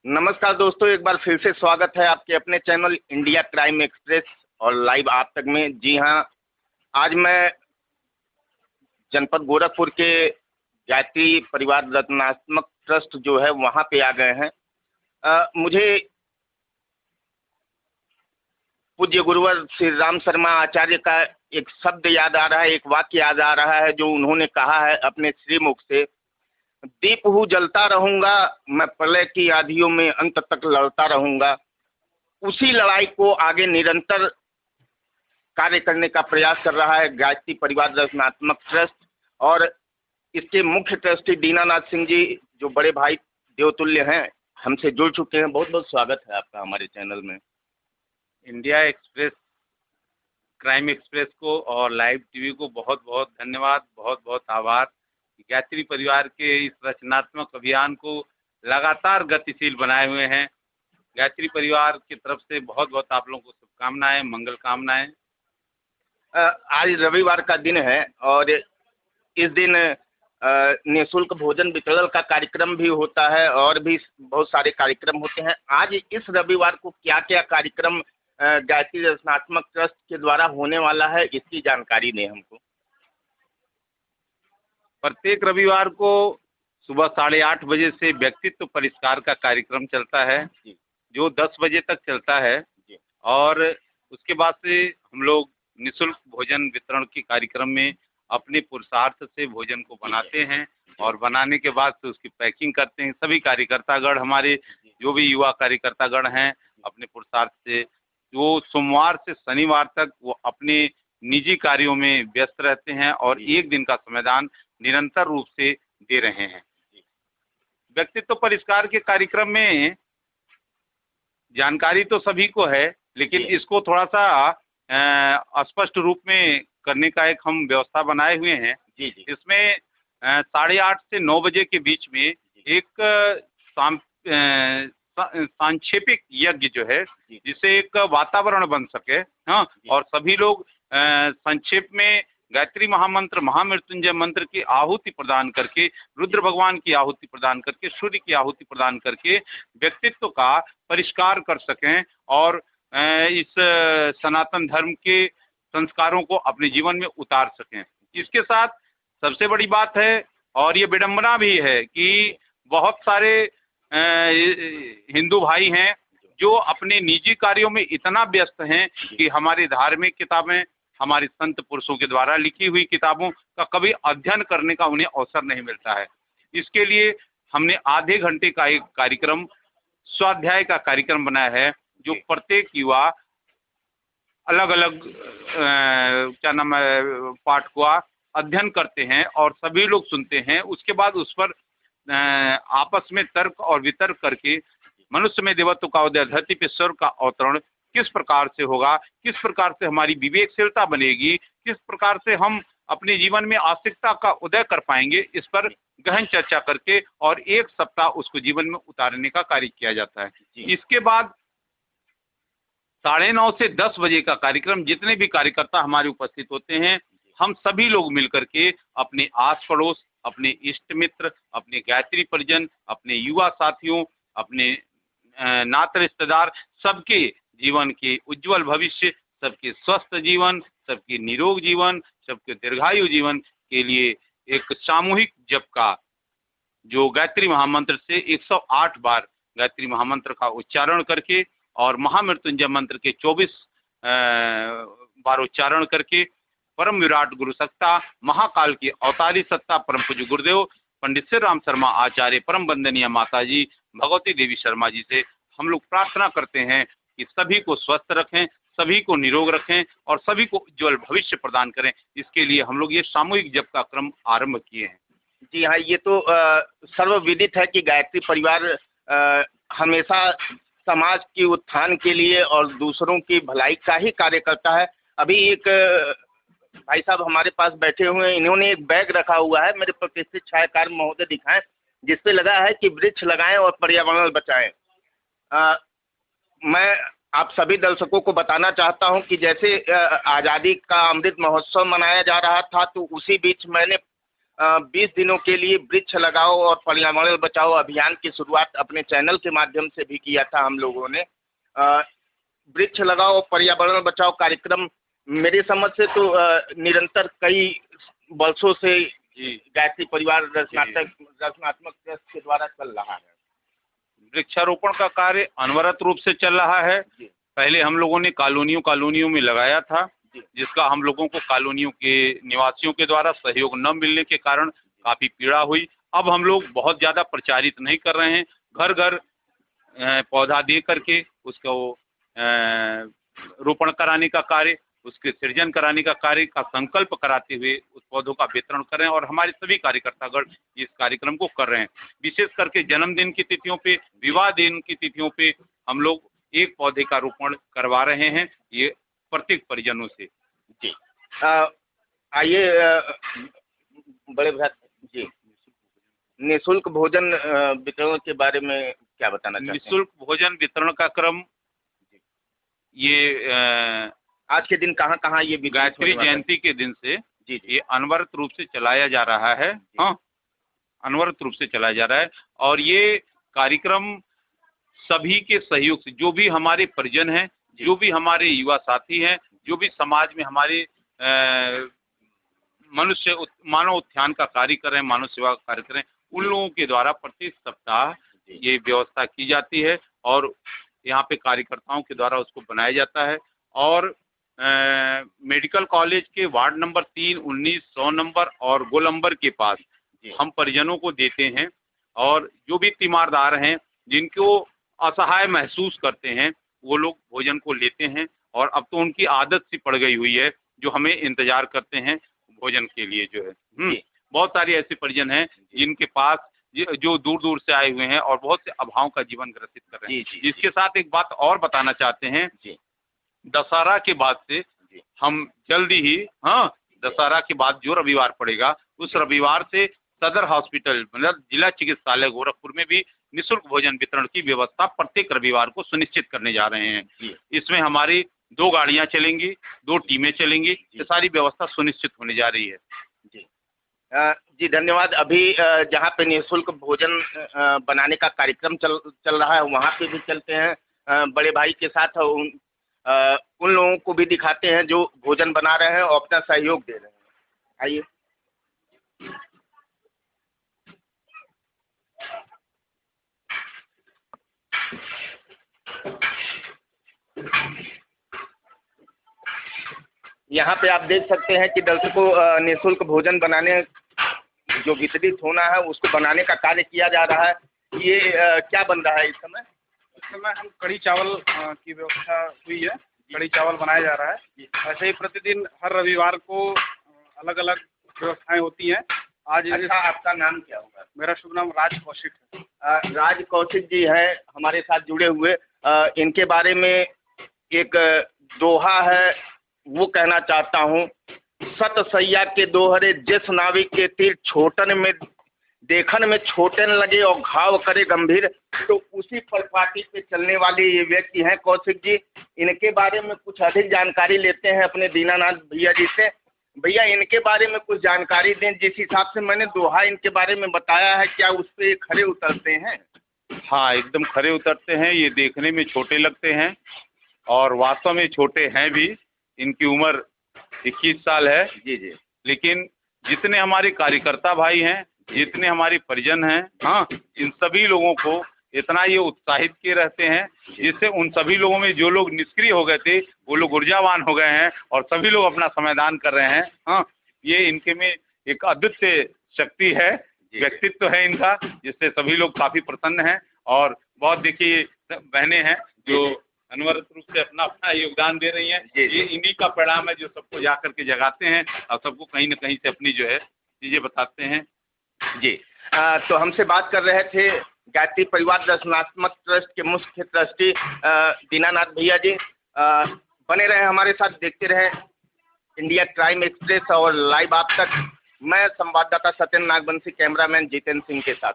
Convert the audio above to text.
नमस्कार दोस्तों, एक बार फिर से स्वागत है आपके अपने चैनल इंडिया क्राइम एक्सप्रेस और लाइव आप तक में। जी हाँ, आज मैं जनपद गोरखपुर के गायत्री परिवार रत्नात्मक ट्रस्ट जो है वहाँ पे आ गए हैं। मुझे पूज्य गुरुवर श्री राम शर्मा आचार्य का एक शब्द याद आ रहा है, एक वाक्य याद आ रहा है जो उन्होंने कहा है अपने श्रीमुख से। दीप हूँ जलता रहूंगा, मैं प्रलय की आंधियों में अंत तक लड़ता रहूंगा। उसी लड़ाई को आगे निरंतर कार्य करने का प्रयास कर रहा है गायत्री परिवार रचनात्मक ट्रस्ट। और इसके मुख्य ट्रस्टी दीनानाथ सिंह जी जो बड़े भाई देवतुल्य हैं, हमसे जुड़ चुके हैं। बहुत बहुत स्वागत है आपका हमारे चैनल में। इंडिया एक्सप्रेस, क्राइम एक्सप्रेस को और लाइव टीवी को बहुत बहुत धन्यवाद, बहुत बहुत आभार। गायत्री परिवार के इस रचनात्मक अभियान को लगातार गतिशील बनाए हुए हैं। गायत्री परिवार की तरफ से बहुत बहुत आप लोगों को शुभकामनाएं, मंगल कामनाएं। आज रविवार का दिन है और इस दिन निःशुल्क भोजन वितरण का कार्यक्रम भी होता है और भी बहुत सारे कार्यक्रम होते हैं। आज इस रविवार को क्या क्या कार्यक्रम गायत्री रचनात्मक ट्रस्ट के द्वारा होने वाला है, इसकी जानकारी दें हमको। प्रत्येक रविवार को सुबह 8:30 बजे से व्यक्तित्व परिष्कार का कार्यक्रम चलता है जो 10 बजे तक चलता है। और उसके बाद से हम लोग निःशुल्क भोजन वितरण के कार्यक्रम में अपने पुरुषार्थ से भोजन को बनाते हैं और बनाने के बाद से उसकी पैकिंग करते हैं। सभी कार्यकर्तागण, हमारे जो भी युवा कार्यकर्तागण हैं, अपने पुरुषार्थ से वो सोमवार से शनिवार तक वो अपने निजी कार्यों में व्यस्त रहते हैं और एक दिन का समाधान निरंतर रूप से दे रहे हैं। व्यक्तित्व परिष्कार के कार्यक्रम में जानकारी तो सभी को है, लेकिन इसको थोड़ा सा स्पष्ट रूप में करने का एक हम व्यवस्था बनाए हुए हैं। इसमें 8:30 से 9 बजे के बीच में एक सांक्षेपिक यज्ञ जो है, जिससे एक वातावरण बन सके, हाँ, और सभी लोग संक्षेप में गायत्री महामंत्र, महामृत्युंजय मंत्र की आहुति प्रदान करके, रुद्र भगवान की आहुति प्रदान करके, सूर्य की आहुति प्रदान करके व्यक्तित्व का परिष्कार कर सकें और इस सनातन धर्म के संस्कारों को अपने जीवन में उतार सकें। इसके साथ सबसे बड़ी बात है, और ये विडंबना भी है, कि बहुत सारे हिंदू भाई हैं जो अपने निजी कार्यों में इतना व्यस्त हैं कि हमारी धार्मिक किताबें, हमारे संत पुरुषों के द्वारा लिखी हुई किताबों का कभी अध्ययन करने का उन्हें अवसर नहीं मिलता है। इसके लिए हमने आधे घंटे का एक कार्यक्रम, स्वाध्याय का कार्यक्रम बनाया है, जो प्रत्येक युवा अलग अलग क्या नाम है पाठ का अध्ययन करते हैं और सभी लोग सुनते हैं। उसके बाद उस पर आपस में तर्क और वितर्क करके मनुष्य में देवत्व का उदय, धरती पे स्वर्ग का अवतरण किस प्रकार से होगा, किस प्रकार से हमारी विवेकशीलता बनेगी, किस प्रकार से हम अपने जीवन में आस्तिकता का उदय कर पाएंगे, इस पर गहन चर्चा करके और एक सप्ताह उसको जीवन में उतारने का कार्य किया जाता है। इसके बाद 9:30 से 10 बजे का कार्यक्रम, जितने भी कार्यकर्ता हमारे उपस्थित होते हैं, हम सभी लोग मिलकर के अपने आस पड़ोस, अपने इष्ट मित्र, अपने गायत्री परिजन, अपने युवा साथियों, अपने नात रिश्तेदार, सबके जीवन के उज्जवल भविष्य, सबके स्वस्थ जीवन, सबके निरोग जीवन, सबके दीर्घायु जीवन के लिए एक सामूहिक जप का, जो गायत्री महामंत्र से 108 बार गायत्री महामंत्र का उच्चारण करके और महामृत्युंजय मंत्र के 24 बार उच्चारण करके परम विराट गुरु सत्ता, महाकाल की अवतारी सत्ता परम पूज्य गुरुदेव पंडित श्री राम शर्मा आचार्य, परम वंदनीय माता जी भगवती देवी शर्मा जी से हम लोग प्रार्थना करते हैं कि सभी को स्वस्थ रखें, सभी को निरोग रखें और सभी को उज्जवल भविष्य प्रदान करें। इसके लिए हम लोग ये सामूहिक जप का क्रम आरंभ किए हैं। जी हाँ, ये तो सर्वविदित है कि गायत्री परिवार हमेशा समाज के उत्थान के लिए और दूसरों की भलाई का ही कार्य करता है। अभी एक भाई साहब हमारे पास बैठे हुए हैं, इन्होंने एक बैग रखा हुआ है, मेरे प्रतिष्ठित छायाकार महोदय दिखाएं, जिसपे लगा है कि वृक्ष लगाएं और पर्यावरण बचाएं। मैं आप सभी दर्शकों को बताना चाहता हूं कि जैसे आज़ादी का अमृत महोत्सव मनाया जा रहा था, तो उसी बीच मैंने 20 दिनों के लिए वृक्ष लगाओ और पर्यावरण बचाओ अभियान की शुरुआत अपने चैनल के माध्यम से भी किया था हम लोगों ने। वृक्ष लगाओ और पर्यावरण बचाओ कार्यक्रम मेरी समझ से तो निरंतर कई वर्षों से गायत्री परिवार रचनात्मक ट्रस्ट के द्वारा चल रहा है। वृक्षारोपण का कार्य अनवरत रूप से चल रहा है। पहले हम लोगों ने कॉलोनियों में लगाया था, जिसका हम लोगों को कॉलोनियों के निवासियों के द्वारा सहयोग न मिलने के कारण काफी पीड़ा हुई। अब हम लोग बहुत ज्यादा प्रचारित नहीं कर रहे हैं, घर घर पौधा दे करके उसको रोपण कराने का कार्य, उसके सृजन कराने का कार्य का संकल्प कराते हुए उस पौधों का वितरण कर रहे हैं और हमारे सभी कार्यकर्तागण इस कार्यक्रम को कर रहे हैं। विशेष करके जन्मदिन की तिथियों पे, विवाह दिन की तिथियों पे हम लोग एक पौधे का रोपण करवा रहे हैं, ये प्रत्येक परिजनों से। जी आइए बड़े भ्राता जी, निःशुल्क भोजन वितरण के बारे में क्या बताना चाहते हैं? निःशुल्क भोजन वितरण का क्रम ये आज के दिन कहाँ ये गायत्री जयंती के दिन से जी ये अनवरत रूप से चलाया जा रहा है। हाँ, अनवरत रूप से चलाया जा रहा है और ये कार्यक्रम सभी के सहयोग से, जो भी हमारे परिजन हैं, जो भी हमारे युवा साथी हैं, जो भी समाज में हमारे मानव उत्थान का कार्य कर रहे हैं, मानव सेवा का कार्य कर रहे हैं, उन लोगों के द्वारा प्रत्येक सप्ताह ये व्यवस्था की जाती है और यहाँ पे कार्यकर्ताओं के द्वारा उसको बनाया जाता है। और मेडिकल कॉलेज के वार्ड नंबर 3, 19, 100 नंबर और गोलंबर के पास हम परिजनों को देते हैं और जो भी तीमारदार हैं, जिनको असहाय महसूस करते हैं, वो लोग भोजन को लेते हैं और अब तो उनकी आदत सी पड़ गई हुई है, जो हमें इंतजार करते हैं भोजन के लिए जो है। बहुत सारे ऐसे परिजन हैं जिनके पास जो दूर दूर से आए हुए हैं और बहुत से अभावों का जीवन ग्रसित कर रहे हैं। इसके साथ एक बात और बताना चाहते हैं, दशहरा के बाद से हम जल्दी ही, हाँ, दशहरा के बाद जो रविवार पड़ेगा उस रविवार से सदर हॉस्पिटल मतलब जिला चिकित्सालय गोरखपुर में भी निःशुल्क भोजन वितरण की व्यवस्था प्रत्येक रविवार को सुनिश्चित करने जा रहे हैं। इसमें हमारी 2 गाड़ियां चलेंगी, 2 टीमें चलेंगी, ये सारी व्यवस्था सुनिश्चित होने जा रही है। जी धन्यवाद। अभी जहाँ पे निःशुल्क भोजन बनाने का कार्यक्रम चल रहा है वहाँ पे भी चलते हैं बड़े भाई के साथ, उन लोगों को भी दिखाते हैं जो भोजन बना रहे हैं और अपना सहयोग दे रहे हैं। आइए। यहाँ पे आप देख सकते हैं कि दर्शकों निःशुल्क भोजन बनाने जो वितरित होना है उसको बनाने का कार्य किया जा रहा है। ये क्या बन रहा है इस समय? इस समय हम कढ़ी चावल की व्यवस्था हुई है, कढ़ी चावल बनाया जा रहा है। ऐसे ही प्रतिदिन हर रविवार को अलग अलग व्यवस्थाएं होती हैं। आज आपका नाम क्या होगा? मेरा शुभ नाम राज कौशिक है। राज कौशिक जी हैं हमारे साथ जुड़े हुए। इनके बारे में एक दोहा है, वो कहना चाहता हूँ, सत सैया के दोहरे जिस नाविक के तीर छोटन में देखन में छोटन लगे और घाव करे गंभीर, तो उसी परिपाटी पे चलने वाले ये व्यक्ति हैं कौशिक जी। इनके बारे में कुछ अधिक जानकारी लेते हैं अपने दीनानाथ भैया जी से। भैया इनके बारे में कुछ जानकारी दें, जिस हिसाब से मैंने दोहा इनके बारे में बताया है, क्या उस पर खरे उतरते हैं? हाँ, एकदम खरे उतरते हैं। ये देखने में छोटे लगते हैं और वास्तव में छोटे हैं भी। इनकी उम्र 21 साल है। जी। लेकिन जितने हमारे कार्यकर्ता भाई हैं, जितने हमारे परिजन हैं, हाँ, इन सभी लोगों को इतना ये उत्साहित किए रहते हैं, जिससे उन सभी लोगों में जो लोग निष्क्रिय हो गए थे वो लोग ऊर्जावान हो गए हैं और सभी लोग अपना समयदान कर रहे हैं। हाँ, ये इनके में एक अद्वितीय शक्ति है, व्यक्तित्व है इनका, जिससे सभी लोग काफी प्रसन्न हैं। और बहुत देखिए बहनें हैं जो अनवरत रूप से अपना अपना योगदान दे रही हैं। ये इन्हीं का परिणाम है जो सबको जा करके जगाते हैं और सबको कहीं न कहीं से अपनी जो है चीजें बताते हैं। जी तो हमसे बात कर रहे थे गायत्री परिवार रचनात्मक ट्रस्ट के मुख्य ट्रस्टी दीनानाथ भैया जी। बने रहे हमारे साथ, देखते रहे इंडिया क्राइम एक्सप्रेस और लाइव आप तक। मैं संवाददाता सत्येंद्र नागवंशी, कैमरामैन जितेंद्र सिंह के साथ।